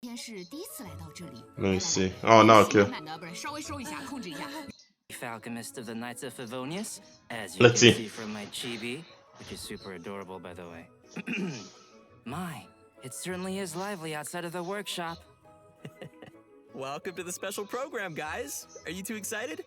Let me see. Oh no, okay. Falconist of the Knights of Favonius, as you Let's can see. see from my chibi, which is super adorable, by the way. My, it certainly is lively outside of the workshop. Welcome to the special program, guys. Are you too excited?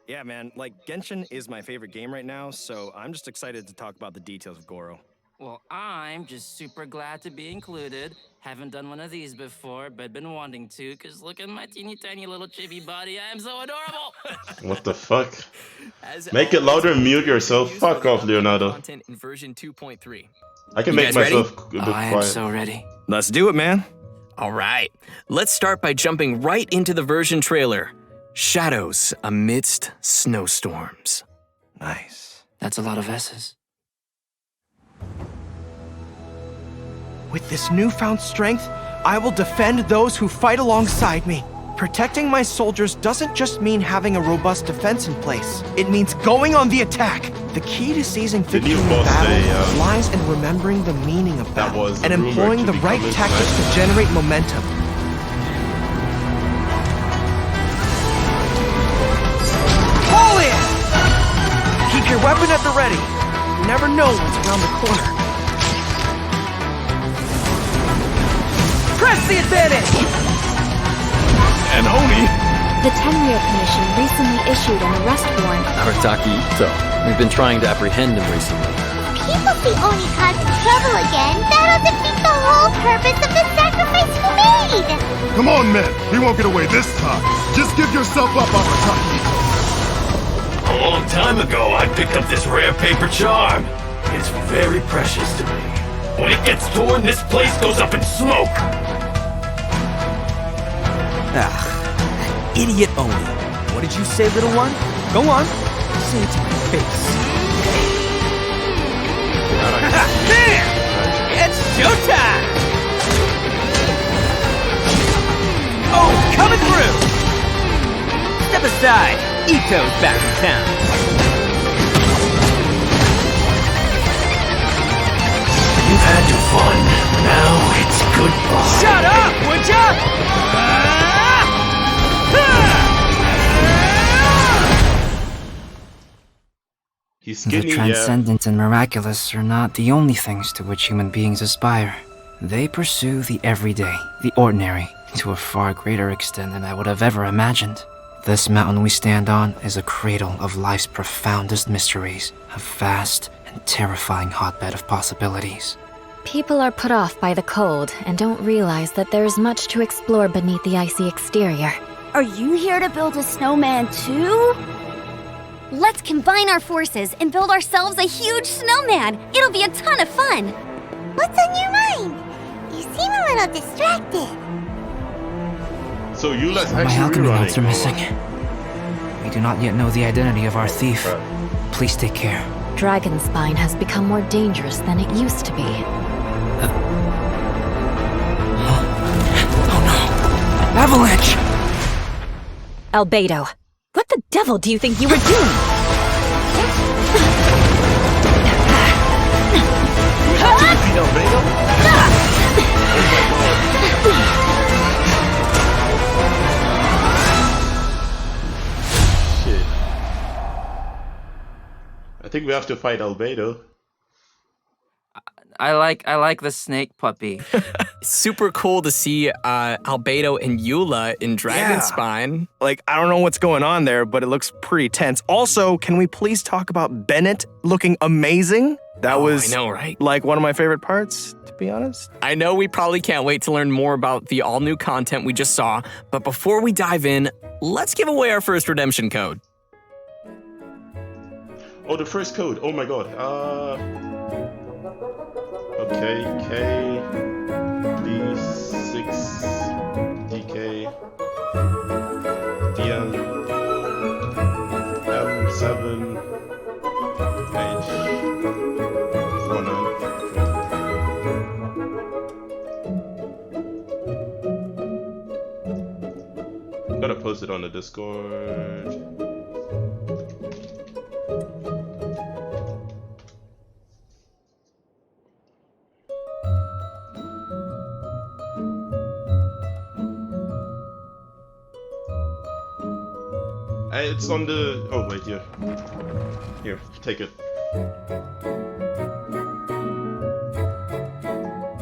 Yeah, man, like, Genshin is my favorite game right now, so I'm just excited to talk about the details of Goro. Well, I'm just super glad to be included. Haven't done one of these before, but been wanting to, because look at my teeny tiny little chibi body. I am so adorable! What the fuck? As Make it always, louder and mute here are yourself. previews Fuck for the off, upcoming Leonardo. Content in version 2.3. I can You make guys ready? myself a bit I am quiet. so ready. Let's do it, man. All right, let's start by jumping right into the version trailer. Shadows amidst snowstorms. Nice. That's a lot of S's. With this newfound strength, I will defend those who fight alongside me. Protecting my soldiers doesn't just mean having a robust defense in place. It means going on the attack. The key to seizing victory in boss battle say, lies in remembering the meaning of battle was and rumored employing to the be right coming tactics tonight. to generate momentum. Fall in! Keep your weapon at the ready. You never know what's around the corner. Press the advantage! And Oni! The Tenryou Commission recently issued an arrest warrant. Arataki Ito. We've been trying to apprehend him recently. People see Oni causing trouble again. That'll defeat the whole purpose of the sacrifice you made! Come on, men. We won't get away this time. Just give yourself up, Arataki. A long time ago, I picked up this rare paper charm. It's very precious to me. When it gets torn, this place goes up in smoke. Idiot Oni. What did you say, little one? Go on. Say it to my face. There! It's showtime! Oh, coming through! Step aside. Ito's back in town. You've had your fun. Now it's goodbye. Shut up, would ya? He's The skinny, yeah. transcendent and miraculous are not the only things to which human beings aspire. They pursue the everyday, the ordinary, to a far greater extent than I would have ever imagined. This mountain we stand on is a cradle of life's profoundest mysteries, a vast and terrifying hotbed of possibilities. People are put off by the cold and don't realize that there's much to explore beneath the icy exterior. Are you here to build a snowman too? Let's combine our forces and build ourselves a huge snowman. It'll be a ton of fun. What's on your mind? You seem a little distracted. So Eula's My actually alchemy rerunning. notes are missing. We do not yet know the identity of our thief. Please take care. Dragonspine has become more dangerous than it used to be. Oh no! Avalanche! Albedo, what the devil do you think you were doing? Shit. I think we have to fight Albedo. I like the snake puppy. Super cool to see Albedo and Eula in Dragonspine. Like, I don't know what's going on there, but it looks pretty tense. Also, can we please talk about Bennett looking amazing? That was, I know, right? like, one of my favorite parts, to be honest. I know we probably can't wait to learn more about the all-new content we just saw, but before we dive in, let's give away our first redemption code. Oh, the first code. Oh my god. Okay, K, D6, DK, DN, M7, H, 49. I'm gonna post it on the Discord. It's on the... Oh, wait, yeah. Here, take it.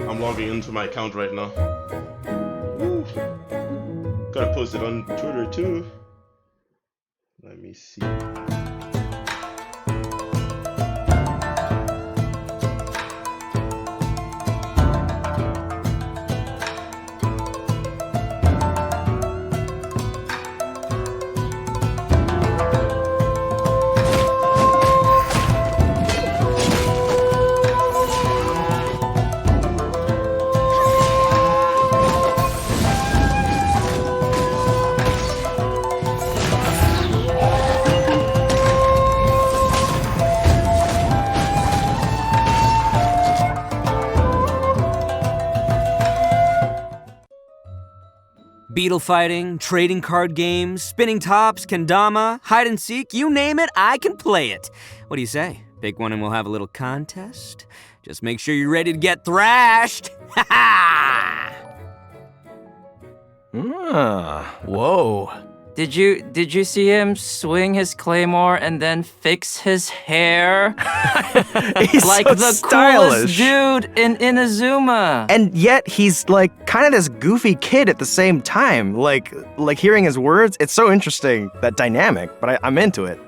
I'm logging into my account right now. Woo. Gotta post it on Twitter too. Let me see. Beetle fighting, trading card games, spinning tops, kendama, hide and seek, you name it, I can play it. What do you say? Pick one and we'll have a little contest? Just make sure you're ready to get thrashed. Ha ha! Whoa. Did you see him swing his claymore and then fix his hair? He's like so the stylish. coolest dude in Inazuma. And yet he's like kind of this goofy kid at the same time. Like hearing his words, it's so interesting, that dynamic, but I'm into it.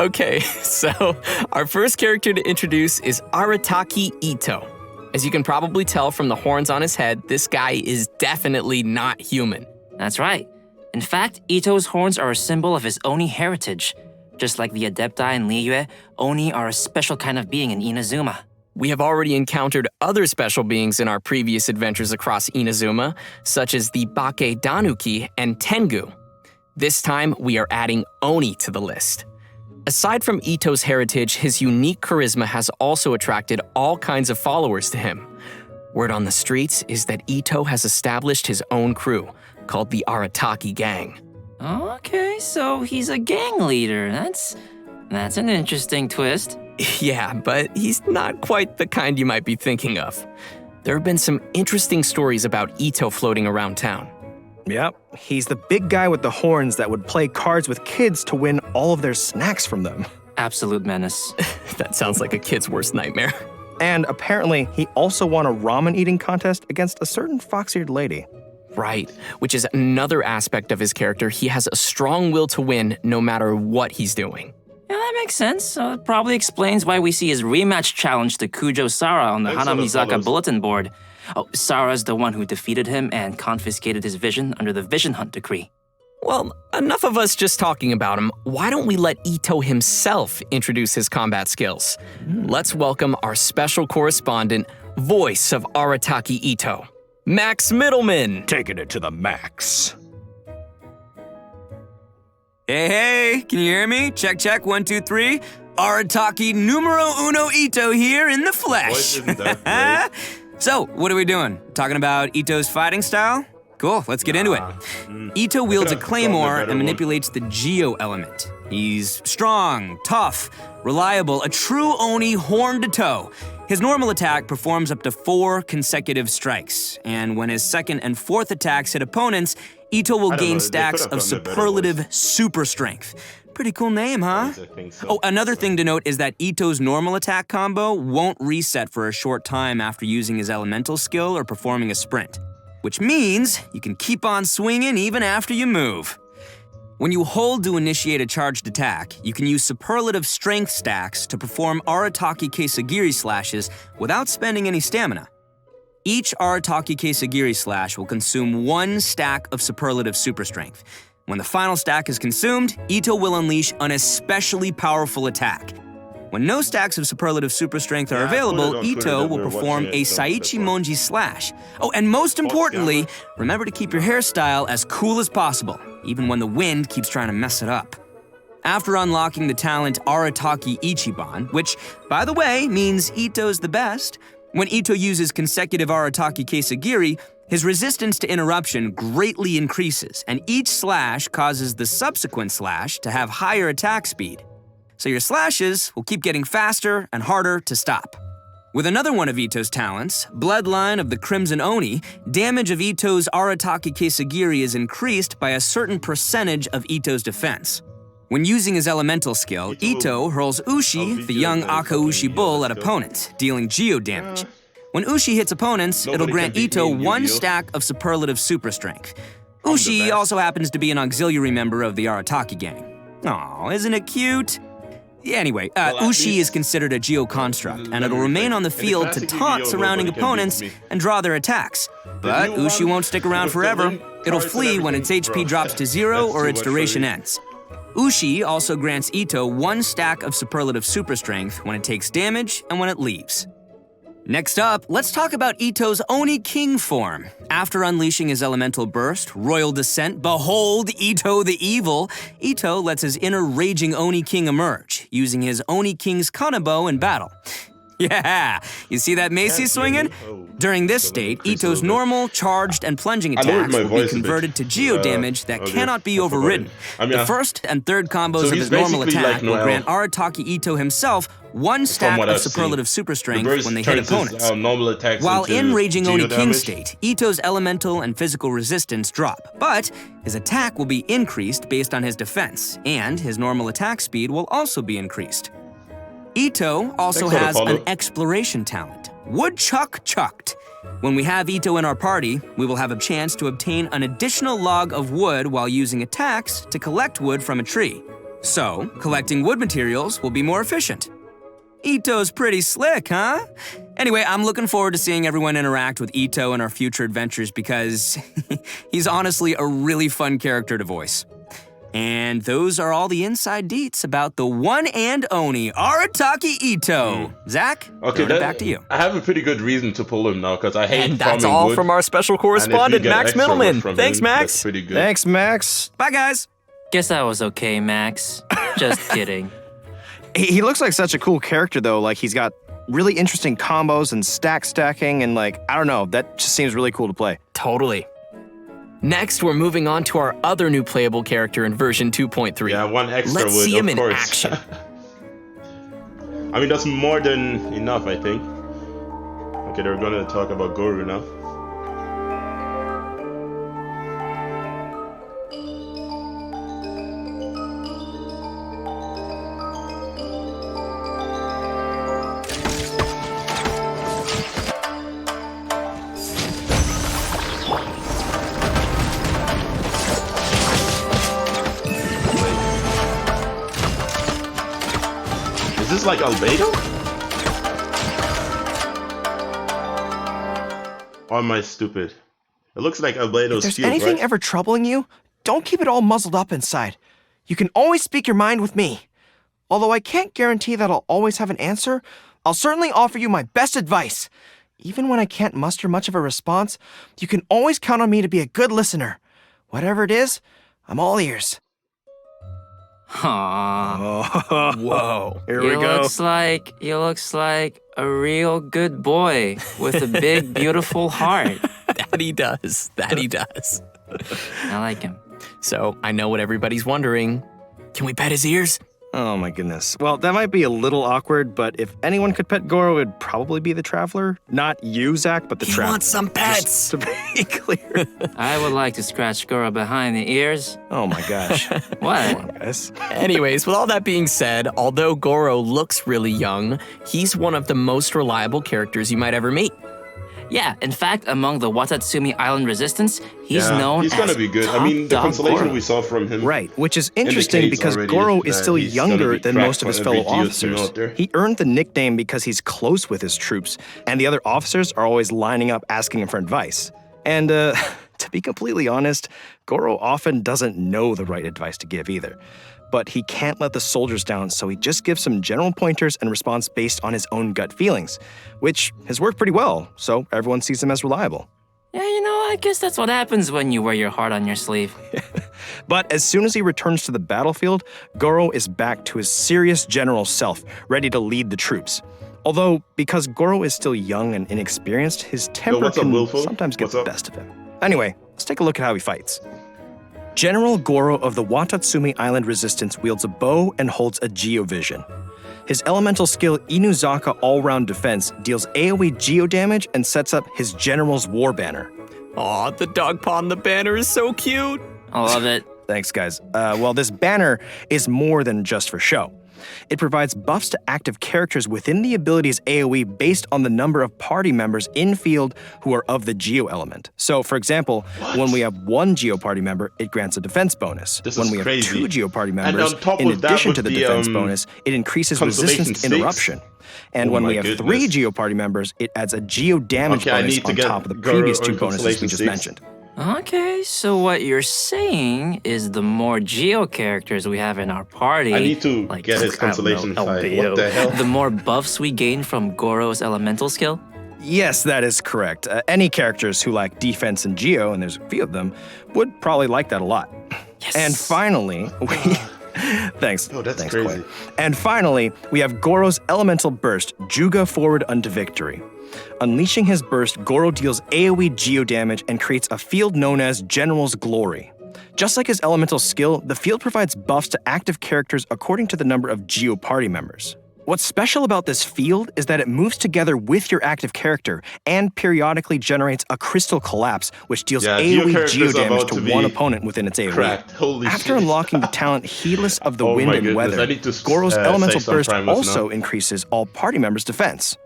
Okay, so our first character to introduce is Arataki Ito. As you can probably tell from the horns on his head, this guy is definitely not human. That's right. In fact, Ito's horns are a symbol of his Oni heritage. Just like the Adepti in Liyue, Oni are a special kind of being in Inazuma. We have already encountered other special beings in our previous adventures across Inazuma, such as the Bake Danuki and Tengu. This time, we are adding Oni to the list. Aside from Ito's heritage, his unique charisma has also attracted all kinds of followers to him. Word on the streets is that Ito has established his own crew, called the Arataki Gang. Okay, so he's a gang leader. That's an interesting twist. Yeah, but he's not quite the kind you might be thinking of. There have been some interesting stories about Ito floating around town. Yep, he's the big guy with the horns that would play cards with kids to win all of their snacks from them. Absolute menace. That sounds like a kid's worst nightmare. And apparently, he also won a ramen eating contest against a certain fox-eared lady. Right, which is another aspect of his character. He has a strong will to win no matter what he's doing. Yeah, that makes sense. It probably explains why we see his rematch challenge to Kujo Sara on the Hanamizaka bulletin board. Oh, Sara's the one who defeated him and confiscated his vision under the Vision Hunt decree. Well, enough of us just talking about him. Why don't we let Ito himself introduce his combat skills? Let's welcome our special correspondent, voice of Arataki Ito, Max Middleman. Taking it to the max. Hey, can you hear me? Check, check, 1, 2, 3. Arataki numero uno Ito here in the flesh. Voice isn't that great. So, what are we doing? Talking about Ito's fighting style? Cool, let's get into it. Ito wields a claymore and manipulates the Geo element. He's strong, tough, reliable, a true Oni horn to toe. His normal attack performs up to 4 consecutive strikes, and when his second and fourth attacks hit opponents, Ito will gain stacks of superlative super strength. Pretty cool name, huh? Oh, another thing to note is that Ito's normal attack combo won't reset for a short time after using his elemental skill or performing a sprint, which means you can keep on swinging even after you move. When you hold to initiate a charged attack, you can use superlative strength stacks to perform Arataki Keisagiri slashes without spending any stamina. Each Arataki Keisagiri slash will consume 1 stack of superlative super strength. When the final stack is consumed, Ito will unleash an especially powerful attack. When no stacks of superlative super strength are available, Ito will perform a Saichi Monji slash. Oh, and most importantly, remember to keep your hairstyle as cool as possible, even when the wind keeps trying to mess it up. After unlocking the talent Arataki Ichiban, which, by the way, means Ito's the best, when Ito uses consecutive Arataki Keisagiri, his resistance to interruption greatly increases, and each slash causes the subsequent slash to have higher attack speed. So your slashes will keep getting faster and harder to stop. With another one of Ito's talents, Bloodline of the Crimson Oni, damage of Ito's Arataki Kesagiri is increased by a certain percentage of Ito's defense. When using his elemental skill, Ito hurls Ushi, the young Akaushi bull, at opponents, dealing geo damage. When Ushi hits opponents, it'll grant Ito 1 stack of superlative super strength. Ushi also happens to be an auxiliary member of the Arataki gang. Aw, isn't it cute? Anyway, Ushi is considered a geo-construct, and it'll remain on the field to taunt surrounding opponents and draw their attacks. But Ushi won't stick around forever. It'll flee when its HP drops to 0 or its duration ends. Ushi also grants Ito 1 stack of superlative super strength when it takes damage and when it leaves. Next up, let's talk about Ito's Oni King form. After unleashing his elemental burst, Royal Descent, behold Ito the Evil, Ito lets his inner raging Oni King emerge, using his Oni King's Kanabo in battle. Yeah, you see that mace he's swinging? During this state, Ito's normal, charged, and plunging attacks will be converted to geo damage that cannot be overridden. The first and third combos of his normal attack will grant Arataki Ito himself 1 stack of superlative super strength when they hit opponents. While in Raging Oni King state, Ito's elemental and physical resistance drop, but his attack will be increased based on his defense, and his normal attack speed will also be increased. Ito also has an exploration talent, Woodchuck Chucked. When we have Ito in our party, we will have a chance to obtain an additional log of wood while using attacks to collect wood from a tree. So, collecting wood materials will be more efficient. Ito's pretty slick, huh? Anyway, I'm looking forward to seeing everyone interact with Ito in our future adventures because he's honestly a really fun character to voice. And those are all the inside deets about the one and only Arataki Ito. Zach, back to you. I have a pretty good reason to pull him now because I hate And that's all wood. from our special correspondent, Max Middleman. Thanks, Max. That's pretty good. Thanks, Max. Bye, guys. Guess that was okay, Max. Just kidding. He looks like such a cool character, though. Like, he's got really interesting combos and stacking, and like, I don't know, that just seems really cool to play. Totally. Next, we're moving on to our other new playable character in version 2.3. Yeah, one extra Let's wood, see him of in course. action. I mean, that's more than enough, I think. Okay, they're gonna talk about Goro now. Is this like Albedo? Or am I stupid? It looks like Albedo's If there's field, anything right? ever troubling you, don't keep it all muzzled up inside. You can always speak your mind with me. Although I can't guarantee that I'll always have an answer, I'll certainly offer you my best advice. Even when I can't muster much of a response, you can always count on me to be a good listener. Whatever it is, I'm all ears. Aww. Whoa. Here He we go. looks like a real good boy with a big, beautiful heart. That he does. That he does. I like him. So, I know what everybody's wondering. Can we pet his ears? Oh my goodness. Well, that might be a little awkward, but if anyone could pet Goro, it'd probably be the Traveler. Not you, Zach, but the Traveler. He wants some pets. Just to be clear. I would like to scratch Goro behind the ears. Oh my gosh. What? Come on, guys. Anyways, with all that being said, although Goro looks really young, he's one of the most reliable characters you might ever meet. Yeah, in fact, among the Watatsumi Island Resistance, he's known he's as gonna be good. I mean, the Top consolation Goro. we saw from him. Right, which is interesting indicates because already Goro is that still he's gonna younger be than cracked most of his for fellow every GOT officers. out there. He earned the nickname because he's close with his troops, and the other officers are always lining up asking him for advice. And to be completely honest, Goro often doesn't know the right advice to give either. But he can't let the soldiers down, so he just gives some general pointers and responds based on his own gut feelings, which has worked pretty well, so everyone sees him as reliable. Yeah, I guess that's what happens when you wear your heart on your sleeve. But as soon as he returns to the battlefield, Goro is back to his serious general self, ready to lead the troops. Although, because Goro is still young and inexperienced, his temper what's up, can Wilfo? sometimes get What's the up? best of him. Anyway, let's take a look at how he fights. General Goro of the Watatsumi Island Resistance wields a bow and holds a geovision. His elemental skill Inuzaka All-Round Defense deals AoE geo damage and sets up his General's War Banner. Aw, the dog paw on the banner is so cute. I love it. Thanks, guys. Well, this banner is more than just for show. It provides buffs to active characters within the ability's AoE based on the number of party members in field who are of the Geo element. So, for example, when we have one Geo party member, it grants a defense bonus. When we have two Geo party members, in addition to the defense bonus, it increases resistance to interruption. And when we have three Geo party members, it adds a Geo damage bonus on top of the previous two bonuses we just mentioned. Okay, so what you're saying is the more Geo characters we have in our party, I need to get his consolation fight. What the hell? The more buffs we gain from Goro's elemental skill? Yes, that is correct. Any characters who like defense and Geo, and there's a few of them, would probably like that a lot. Yes. And finally, Thanks. Oh, that's Thanks, crazy. Clay. And finally, we have Goro's elemental burst, Juga Forward unto Victory. Unleashing his burst, Goro deals AoE geo damage and creates a field known as General's Glory. Just like his elemental skill, the field provides buffs to active characters according to the number of Geo party members. What's special about this field is that it moves together with your active character and periodically generates a crystal collapse, which deals AoE geo damage to one opponent within its AoE. After unlocking the talent Heedless of the Wind and Weather, Goro's elemental burst also increases all party members' defense.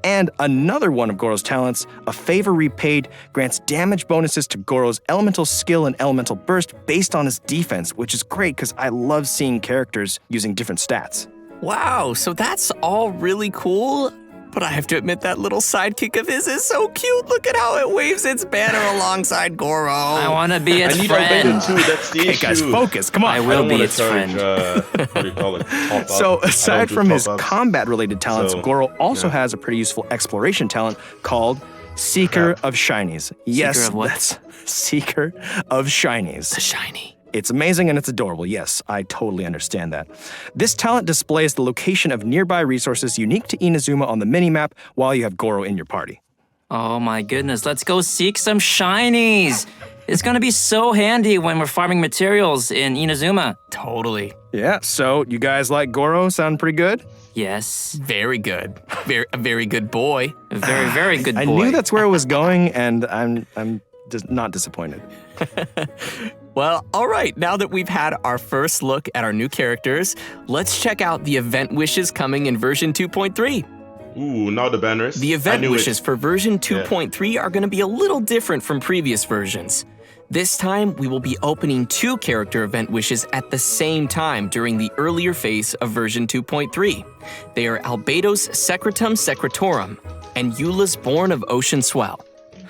And another one of Goro's talents, a favor repaid, grants damage bonuses to Goro's elemental skill and elemental burst based on his defense, which is great because I love seeing characters using different stats. Wow, so that's all really cool, but I have to admit that little sidekick of his is so cute. Look at how it waves its banner alongside Goro. I want to be its I need friend. Albedo too, that's the issue. Guys, focus, come on. I will be its friend. What do you call it? Pop-up. So aside from his pop-ups. combat-related talents, So, Goro also has a pretty useful exploration talent called Seeker of Shinies. Yes, Seeker of what? that's Seeker of Shinies. The shiny. It's amazing and it's adorable. Yes, I totally understand that. This talent displays the location of nearby resources unique to Inazuma on the minimap while you have Goro in your party. Oh my goodness, let's go seek some shinies. It's gonna be so handy when we're farming materials in Inazuma. Totally. Yeah, so you guys like Goro? Sound pretty good? Yes. Very good. A very good boy. A very, very good boy. I knew that's where it was going, and I'm just not disappointed. Well, all right, now that we've had our first look at our new characters, let's check out the event wishes coming in version 2.3. Ooh, now the banners. The event wishes for version 2.3 are going to be a little different from previous versions. This time, we will be opening 2 character event wishes at the same time during the earlier phase of version 2.3. They are Albedo's Secretum Secretorum and Eula's Born of Ocean Swell.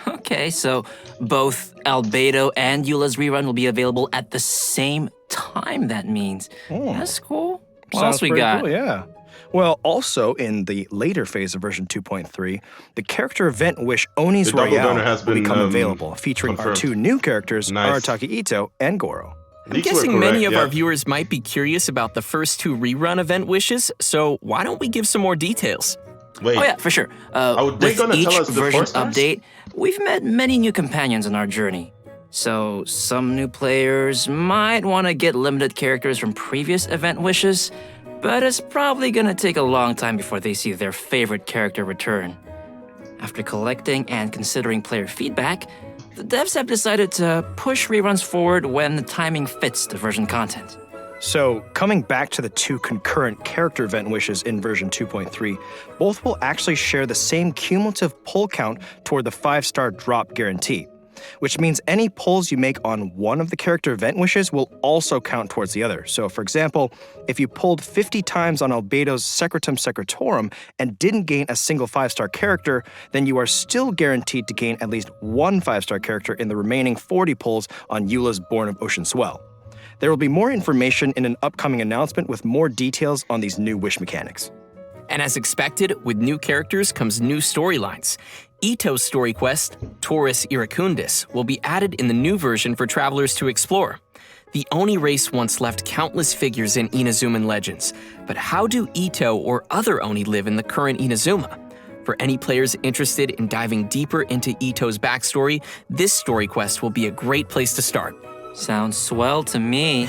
Okay, so both Albedo and Eula's rerun will be available at the same time, that means. That's cool. What else we got? Cool, yeah. Well, also in the later phase of version 2.3, the character event wish Oni's Royale will become available, featuring confirmed. our 2 new characters, Nice. Arataki Ito and Goro. I'm guessing many of our viewers might be curious about the first 2 rerun event wishes, so why don't we give some more details? Wait. Oh yeah, for sure. Are they With gonna each tell us the version first ones? update, we've met many new companions on our journey. So some new players might want to get limited characters from previous event wishes, but it's probably gonna take a long time before they see their favorite character return. After collecting and considering player feedback, the devs have decided to push reruns forward when the timing fits the version content. So, coming back to the 2 concurrent character event wishes in version 2.3, both will actually share the same cumulative pull count toward the 5-star drop guarantee, which means any pulls you make on one of the character event wishes will also count towards the other. So, for example, if you pulled 50 times on Albedo's Secretum Secretorum and didn't gain a single 5-star character, then you are still guaranteed to gain at least 1 5-star character in the remaining 40 pulls on Eula's Born of Ocean Swell. There will be more information in an upcoming announcement with more details on these new wish mechanics. And as expected, with new characters comes new storylines. Ito's story quest, Taurus Iracundus, will be added in the new version for travelers to explore. The Oni race once left countless figures in Inazuman legends, but how do Ito or other Oni live in the current Inazuma? For any players interested in diving deeper into Ito's backstory, this story quest will be a great place to start. Sounds swell to me.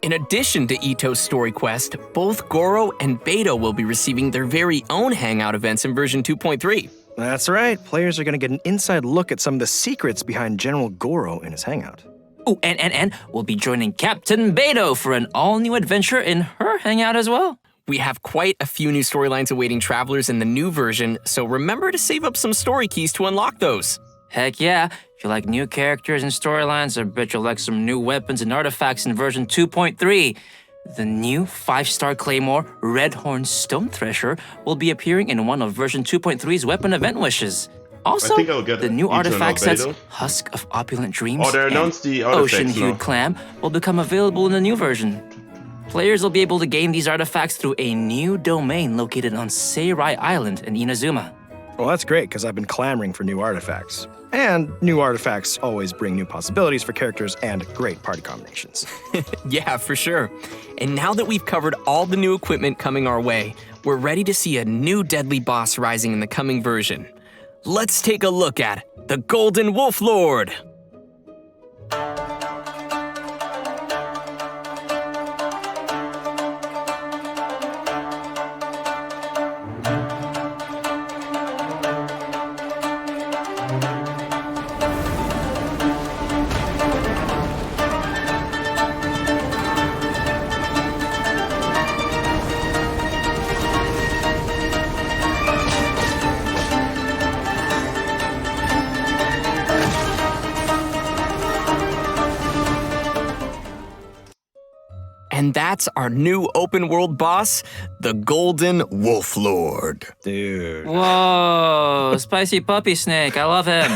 In addition to Ito's story quest, both Goro and Beto will be receiving their very own Hangout events in version 2.3. That's right. Players are going to get an inside look at some of the secrets behind General Goro in his hangout. Oh, and we'll be joining Captain Beto for an all-new adventure in her hangout as well. We have quite a few new storylines awaiting travelers in the new version, so remember to save up some story keys to unlock those. Heck yeah. If you like new characters and storylines, I bet you'll like some new weapons and artifacts in version 2.3. The new 5-star Claymore Redhorn Stone Thresher will be appearing in one of version 2.3's weapon event wishes. Also, the new artifact sets Husk of Opulent Dreams and Ocean-Hued Clam will become available in the new version. Players will be able to gain these artifacts through a new domain located on Seirai Island in Inazuma. Well, that's great, because I've been clamoring for new artifacts. And new artifacts always bring new possibilities for characters and great party combinations. Yeah, for sure. And now that we've covered all the new equipment coming our way, we're ready to see a new deadly boss rising in the coming version. Let's take a look at the Golden Wolf Lord. And that's our new open world boss, the Golden Wolf Lord. Dude. Whoa, spicy puppy snake. I love him.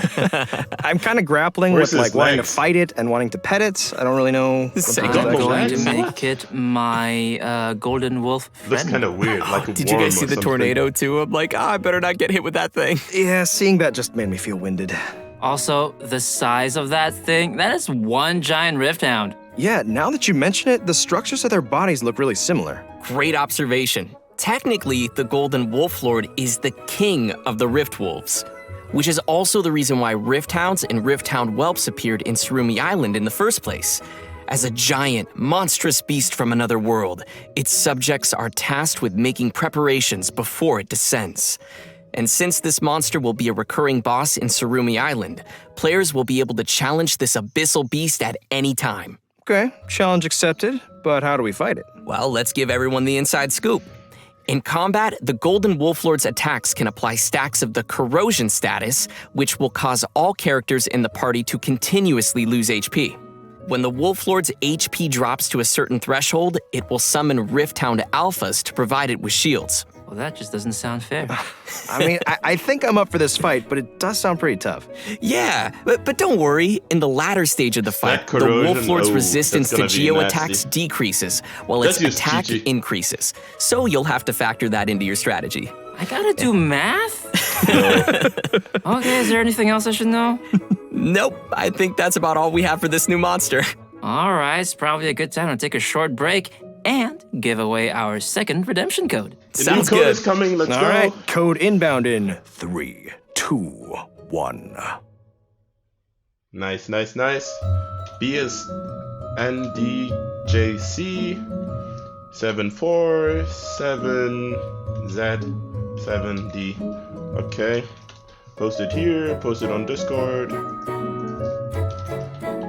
I'm kind of grappling with wanting to fight it and wanting to pet it. I don't really know. I'm going to make it my golden wolf friend. Looks kind of weird. Like Did you guys see the tornado too? I'm like, I better not get hit with that thing. Yeah, seeing that just made me feel winded. Also, the size of that thing, that is one giant rift hound. Yeah, now that you mention it, the structures of their bodies look really similar. Great observation. Technically, the Golden Wolf Lord is the king of the Rift Wolves, which is also the reason why Rift Hounds and Rift Hound whelps appeared in Surumi Island in the first place. As a giant, monstrous beast from another world, its subjects are tasked with making preparations before it descends. And since this monster will be a recurring boss in Surumi Island, players will be able to challenge this abyssal beast at any time. Okay, challenge accepted, but how do we fight it? Well, let's give everyone the inside scoop. In combat, the Golden Wolf Lord's attacks can apply stacks of the corrosion status, which will cause all characters in the party to continuously lose HP. When the Wolf Lord's HP drops to a certain threshold, it will summon Rift Hound Alphas to provide it with shields. Well, that just doesn't sound fair. I mean, I think I'm up for this fight, but it does sound pretty tough. Yeah, but don't worry. In the latter stage of the fight, the Wolf Lord's resistance to Geo attacks decreases, while its attack increases. So you'll have to factor that into your strategy. I gotta do math? Okay, is there anything else I should know? Nope, I think that's about all we have for this new monster. All right, it's probably a good time to take a short break and give away our second redemption code. Sounds good. good. Is coming. Let's go. All right, code inbound in 3, 2, 1. Nice, nice, nice. BSNDJC 747Z7D. Okay. Posted here. Posted on Discord.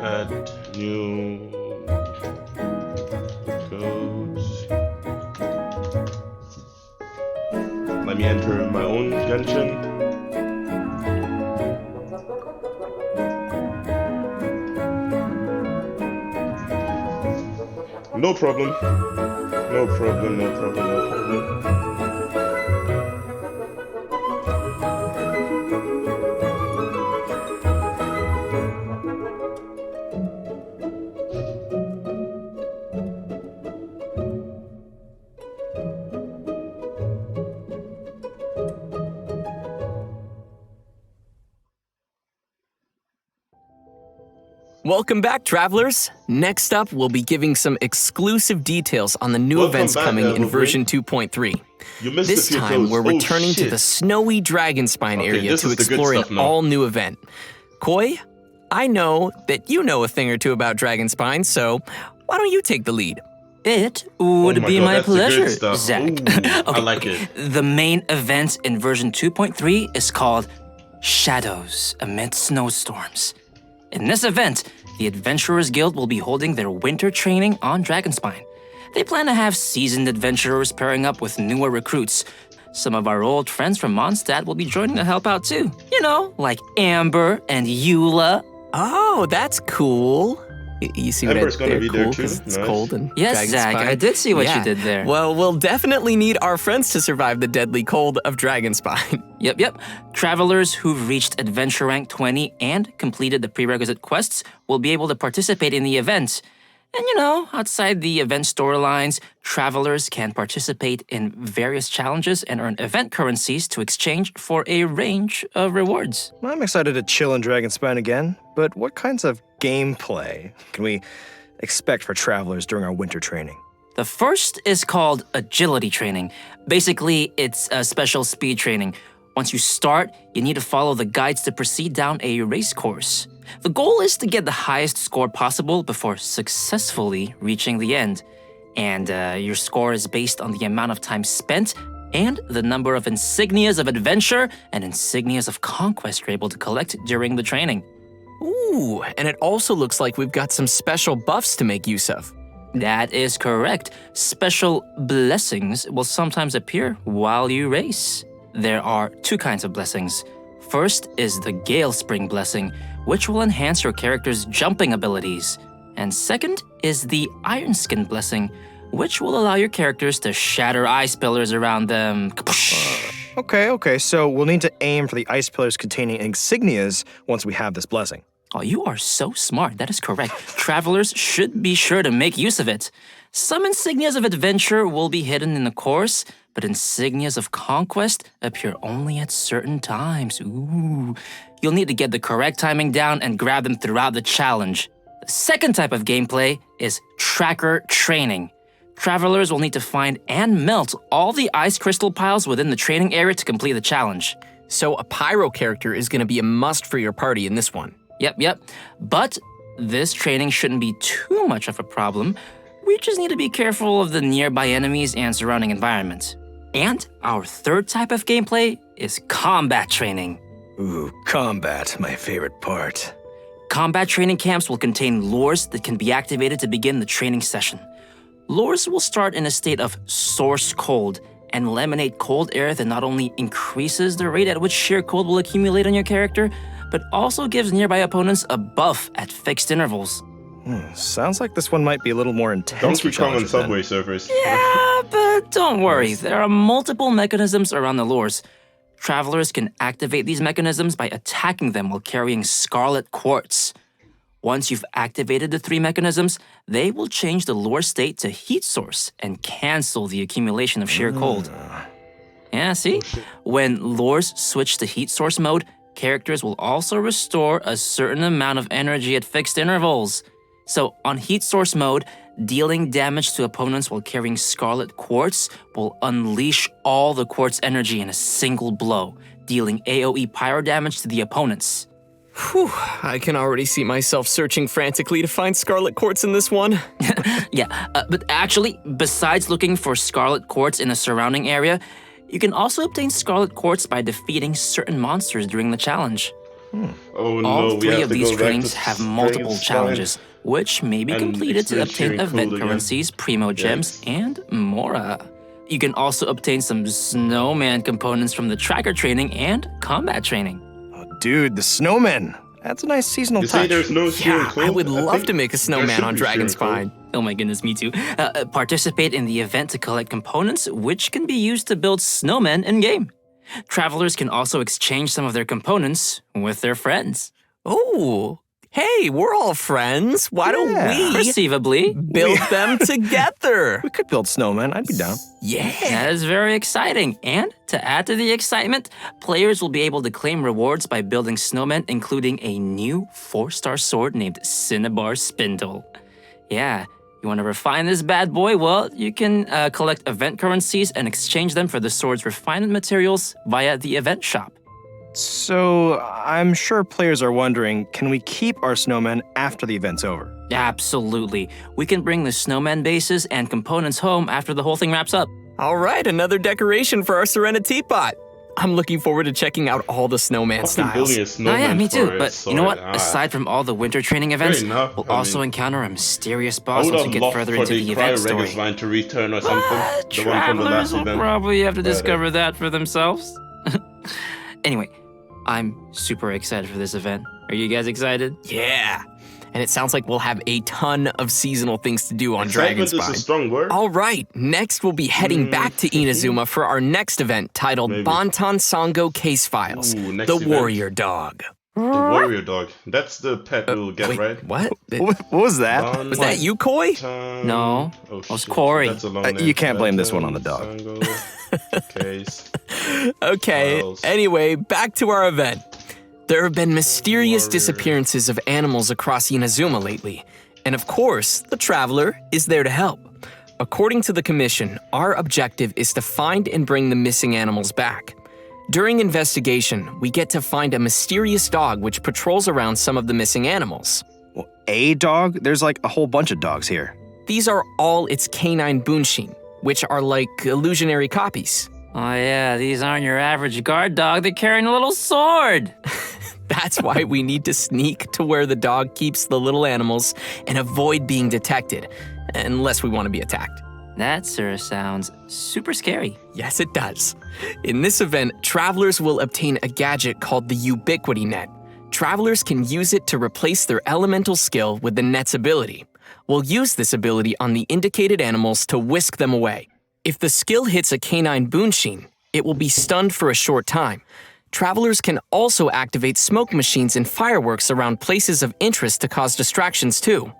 Add new codes. Let me enter my own Genshin. No problem. No problem, no problem, no problem. Welcome back, travelers. Next up, we'll be giving some exclusive details on the new events coming in version 2.3. This time, we're returning to the snowy Dragonspine area to explore an all-new event. Koi, I know that you know a thing or two about Dragonspine, so why don't you take the lead? It would be my that's the good pleasure, stuff. Zach. Ooh, I like it. The main event in version 2.3 is called Shadows Amid Snowstorms. In this event, the Adventurers Guild will be holding their winter training on Dragonspine. They plan to have seasoned adventurers pairing up with newer recruits. Some of our old friends from Mondstadt will be joining to help out too. You know, like Amber and Eula. Oh, that's cool. You see what Amber's I gonna did be cool there too. because it's Nice. cold and Yes, Zach, Dragonspine. I did see what Yeah. you did there. Well, we'll definitely need our friends to survive the deadly cold of Dragonspine. Yep. Travelers who've reached Adventure Rank 20 and completed the prerequisite quests will be able to participate in the event. And you know, outside the event storylines, travelers can participate in various challenges and earn event currencies to exchange for a range of rewards. I'm excited to chill in Dragonspine again, but what kinds of gameplay can we expect for travelers during our winter training? The first is called agility training. Basically, it's a special speed training. Once you start, you need to follow the guides to proceed down a race course. The goal is to get the highest score possible before successfully reaching the end. And your score is based on the amount of time spent and the number of insignias of adventure and insignias of conquest you're able to collect during the training. Ooh, and it also looks like we've got some special buffs to make use of. That is correct. Special blessings will sometimes appear while you race. There are two kinds of blessings. First is the Gale Spring blessing, which will enhance your character's jumping abilities. And second is the Iron Skin blessing, which will allow your characters to shatter ice pillars around them. Okay, so we'll need to aim for the ice pillars containing insignias once we have this blessing. Oh, you are so smart. That is correct. Travelers should be sure to make use of it. Some insignias of adventure will be hidden in the course, but insignias of conquest appear only at certain times. Ooh. You'll need to get the correct timing down and grab them throughout the challenge. The second type of gameplay is tracker training. Travelers will need to find and melt all the ice crystal piles within the training area to complete the challenge. So a pyro character is going to be a must for your party in this one. Yep. But this training shouldn't be too much of a problem. We just need to be careful of the nearby enemies and surrounding environment. And our third type of gameplay is combat training. Ooh, combat, my favorite part. Combat training camps will contain lures that can be activated to begin the training session. Lures will start in a state of source cold and will emanate cold air that not only increases the rate at which sheer cold will accumulate on your character, but also gives nearby opponents a buff at fixed intervals. Sounds like this one might be a little more intense. Donkey Kong on Subway Surfers. Yeah, but don't worry. There are multiple mechanisms around the lures. Travelers can activate these mechanisms by attacking them while carrying Scarlet Quartz. Once you've activated the three mechanisms, they will change the lure state to heat source and cancel the accumulation of sheer cold. Yeah, see? When lures switch to heat source mode, characters will also restore a certain amount of energy at fixed intervals. So on heat source mode, dealing damage to opponents while carrying Scarlet Quartz will unleash all the quartz energy in a single blow, dealing AoE pyro damage to the opponents. Whew, I can already see myself searching frantically to find Scarlet Quartz in this one. But actually, besides looking for Scarlet Quartz in the surrounding area, you can also obtain Scarlet Quartz by defeating certain monsters during the challenge. Oh no, All we three have of to these go back trainings to have multiple Dragonspine challenges, which may be and completed to experience obtain sharing event cold again. currencies, primo gems, and Mora. You can also obtain some snowman components from the tracker training and combat training. Dude, the snowmen. That's a nice seasonal You say touch. there's no sharing Yeah, cold? I would love think to make a there snowman should on be sharing cold. Dragonspine. Oh my goodness, me too. Participate in the event to collect components, which can be used to build snowmen in-game. Travelers can also exchange some of their components with their friends. Oh, hey, we're all friends. Why don't we Perceivably. build them together? We could build snowmen. I'd be down. Yeah. That is very exciting. And to add to the excitement, players will be able to claim rewards by building snowmen, including a new 4-star sword named Cinnabar Spindle. Yeah, you want to refine this bad boy? Well, you can collect event currencies and exchange them for the sword's refinement materials via the event shop. So, I'm sure players are wondering, can we keep our snowmen after the event's over? Absolutely. We can bring the snowman bases and components home after the whole thing wraps up. All right, another decoration for our Serenity Teapot. I'm looking forward to checking out all the snowman styles. Building a snowman yeah, me too. for it, But so you know what? I- Aside from all the winter training events, enough. we'll I also mean, encounter a mysterious I boss would once we have get loved further for into the the event story. Cryoregis line to return or something. The one from the Travelers last will event. probably have to But, discover that for themselves. Anyway, I'm super excited for this event. Are you guys excited? Yeah. And it sounds like we'll have a ton of seasonal things to do on Excitement Dragonspine. is a strong word. All right, next we'll be heading back to Inazuma for our next event titled Maybe. Bantan Sango Case Files, Ooh, next the event. Warrior Dog. The warrior dog. That's the pet we'll get, Wait, right? what? What was that? Was that you, Koi? No, Oh, it was shit. Corey. That's a long You name. can't blame this one on the dog. Sango Case. Okay, Files. anyway, back to our event. There have been mysterious Warrior. disappearances of animals across Inazuma lately, and of course, the Traveler is there to help. According to the Commission, our objective is to find and bring the missing animals back. During investigation, we get to find a mysterious dog which patrols around some of the missing animals. Well, a dog? There's like a whole bunch of dogs here. These are all its canine bunshin, which are like illusionary copies. Oh yeah, these aren't your average guard dog. They're carrying a little sword. That's why we need to sneak to where the dog keeps the little animals and avoid being detected, unless we want to be attacked. That, sir, sounds super scary. Yes, it does. In this event, travelers will obtain a gadget called the Ubiquity Net. Travelers can use it to replace their elemental skill with the net's ability. We'll use this ability on the indicated animals to whisk them away. If the skill hits a canine bunshin, it will be stunned for a short time. Travelers can also activate smoke machines and fireworks around places of interest to cause distractions too.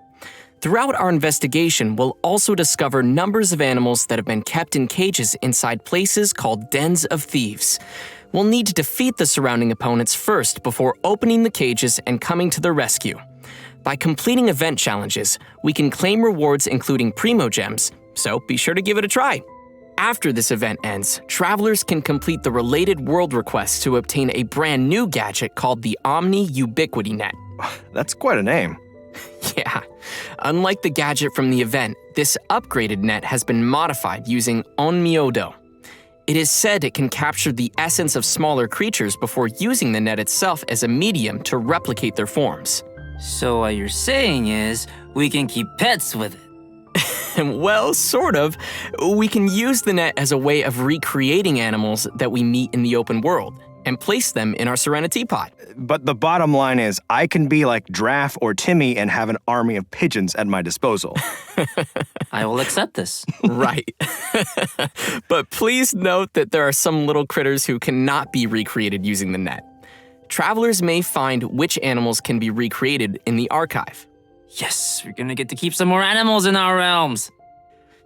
Throughout our investigation, we'll also discover numbers of animals that have been kept in cages inside places called dens of thieves. We'll need to defeat the surrounding opponents first before opening the cages and coming to their rescue. By completing event challenges, we can claim rewards including Primo Gems, so be sure to give it a try. After this event ends, travelers can complete the related world requests to obtain a brand new gadget called the Omni Ubiquity Net. That's quite a name. Yeah. Unlike the gadget from the event, this upgraded net has been modified using Onmyodo. It is said it can capture the essence of smaller creatures before using the net itself as a medium to replicate their forms. So what you're saying is, we can keep pets with it. Well, sort of. We can use the net as a way of recreating animals that we meet in the open world and place them in our Serenity Pot. But the bottom line is, I can be like Draff or Timmy and have an army of pigeons at my disposal. I will accept this. Right. But please note that there are some little critters who cannot be recreated using the net. Travelers may find which animals can be recreated in the archive. Yes, we're gonna get to keep some more animals in our realms.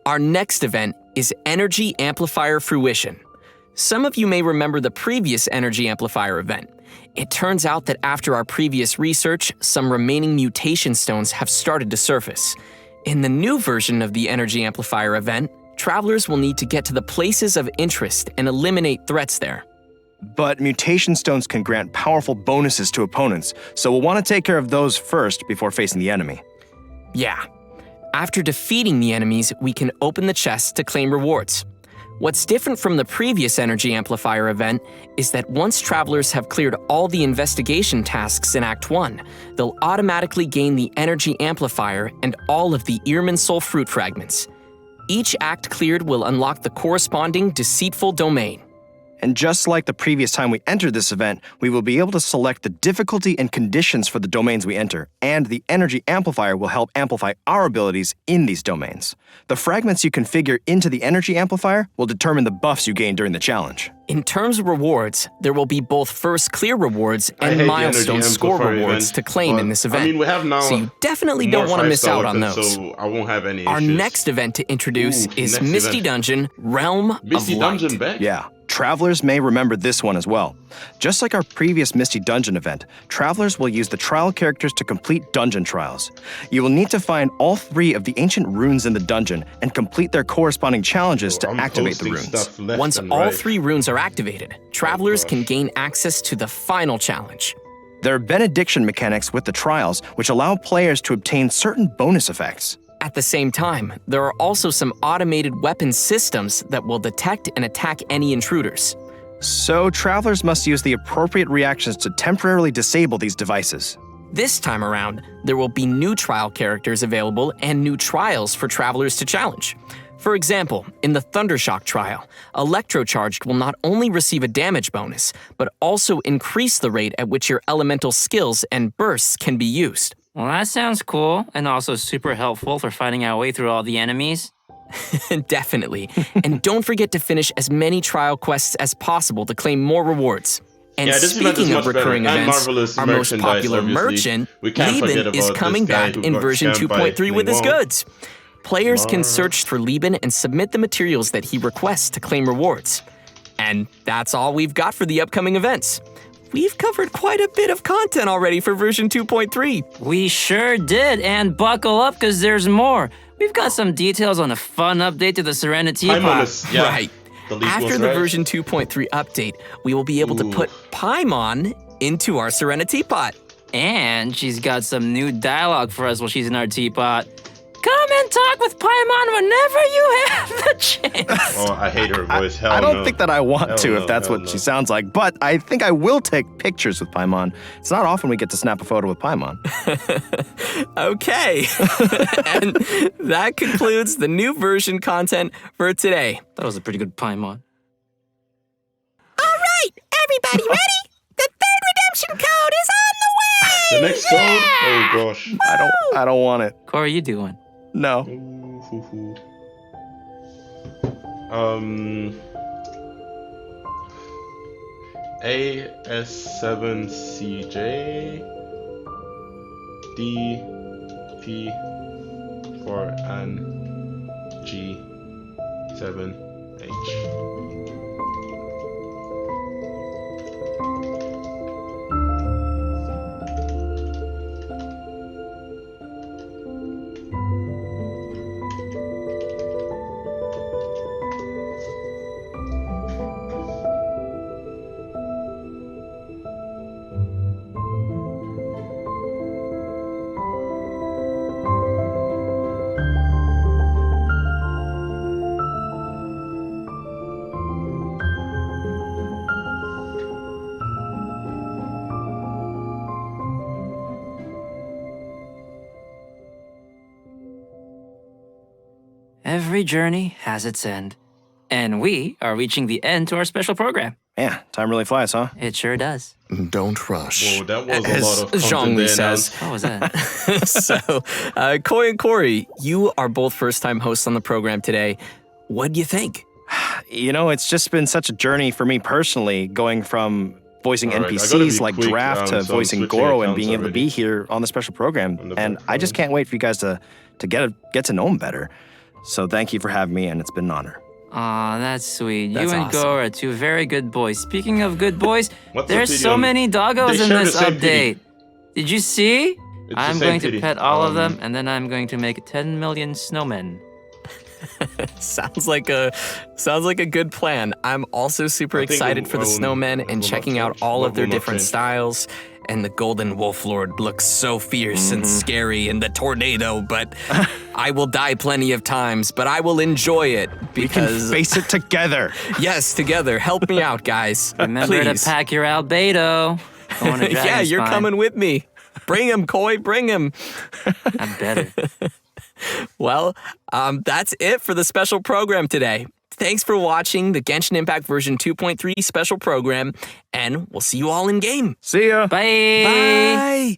Our next event is Energy Amplifier Fruition. Some of you may remember the previous Energy Amplifier event. It turns out that after our previous research, some remaining mutation stones have started to surface. In the new version of the Energy Amplifier event, travelers will need to get to the places of interest and eliminate threats there. But mutation stones can grant powerful bonuses to opponents, so we'll want to take care of those first before facing the enemy. Yeah. After defeating the enemies, we can open the chests to claim rewards. What's different from the previous Energy Amplifier event is that once travelers have cleared all the investigation tasks in Act 1, they'll automatically gain the Energy Amplifier and all of the Earman Soul Fruit fragments. Each act cleared will unlock the corresponding deceitful domain. And just like the previous time we entered this event, we will be able to select the difficulty and conditions for the domains we enter, and the Energy Amplifier will help amplify our abilities in these domains. The fragments you configure into the Energy Amplifier will determine the buffs you gain during the challenge. In terms of rewards, there will be both first clear rewards and milestone score rewards to claim in this event. I mean, we have now so you definitely don't want to miss out on those. So I won't have any Our issues. next event to introduce is next Misty event. Dungeon, Realm Misty of Light. Dungeon back? Yeah. Travelers may remember this one as well. Just like our previous Misty Dungeon event, travelers will use the trial characters to complete dungeon trials. You will need to find all 3 of the ancient runes in the dungeon and complete their corresponding challenges to activate the runes. Once all 3 runes are activated, travelers can gain access to the final challenge. There are benediction mechanics with the trials, which allow players to obtain certain bonus effects. At the same time, there are also some automated weapon systems that will detect and attack any intruders. So travelers must use the appropriate reactions to temporarily disable these devices. This time around, there will be new trial characters available and new trials for travelers to challenge. For example, in the Thundershock trial, Electrocharged will not only receive a damage bonus, but also increase the rate at which your elemental skills and bursts can be used. Well, that sounds cool, and also super helpful for finding our way through all the enemies. Definitely. And don't forget to finish as many trial quests as possible to claim more rewards. And speaking of recurring events, our most popular merchant, Lieben, is coming back in version 2.3 with his goods. Players can search for Lieben and submit the materials that he requests to claim rewards. And that's all we've got for the upcoming events. We've covered quite a bit of content already for version 2.3. We sure did, and buckle up because there's more. We've got some details on a fun update to the Serenity Pot. Yeah. Right. After the version 2.3 update, we will be able to put Paimon into our Serenity Pot. And she's got some new dialogue for us while she's in our teapot. Come and talk with Paimon whenever you have the chance. Oh, I hate her voice. Hell I don't no. think that I want Hell to no, if that's what she sounds like, but I think I will take pictures with Paimon. It's not often we get to snap a photo with Paimon. Okay. And that concludes the new version content for today. That was a pretty good Paimon. All right, everybody ready? The 3rd redemption code is on the way! The next code? Oh gosh. I don't want it. Corey, you doing? No. AS7CJ D4N G7H. Every journey has its end. And we are reaching the end to our special program. Yeah, time really flies, huh? It sure does. Don't rush. Whoa, that was a lot of content Zhongli there, says. What was that? So, Koi and Corey, you are both first-time hosts on the program today. What do you think? You know, it's just been such a journey for me personally, going from voicing NPCs like Draft to so I'm voicing switching Goro and accounts being able to already. be here on the special program. On the And I just can't wait for you guys to get to know him better. So thank you for having me, and it's been an honor. Aw, that's sweet. That's you and awesome. Goro are two very good boys. Speaking of good boys, What's the there's pity so on- many doggos They in share the this same update. pity. Did you see? It's the I'm same going to pity. pet all of them, and then I'm going to make 10 million snowmen. Sounds like a good plan. I'm also super I think excited for the we'll- snowmen we'll and not checking out change. all of We'll their not different change. styles. And the Golden Wolf Lord looks so fierce and scary in the tornado, but I will die plenty of times, but I will enjoy it We can because face it together. yes, together. Help me out, guys. Remember Please. to pack your albedo. Going to Yeah, you're Dragonspine. coming with me. Bring him, Koi, bring him. I better. Well, that's it for the special program today. Thanks for watching the Genshin Impact version 2.3 special program, and we'll see you all in game. See ya. Bye. Bye.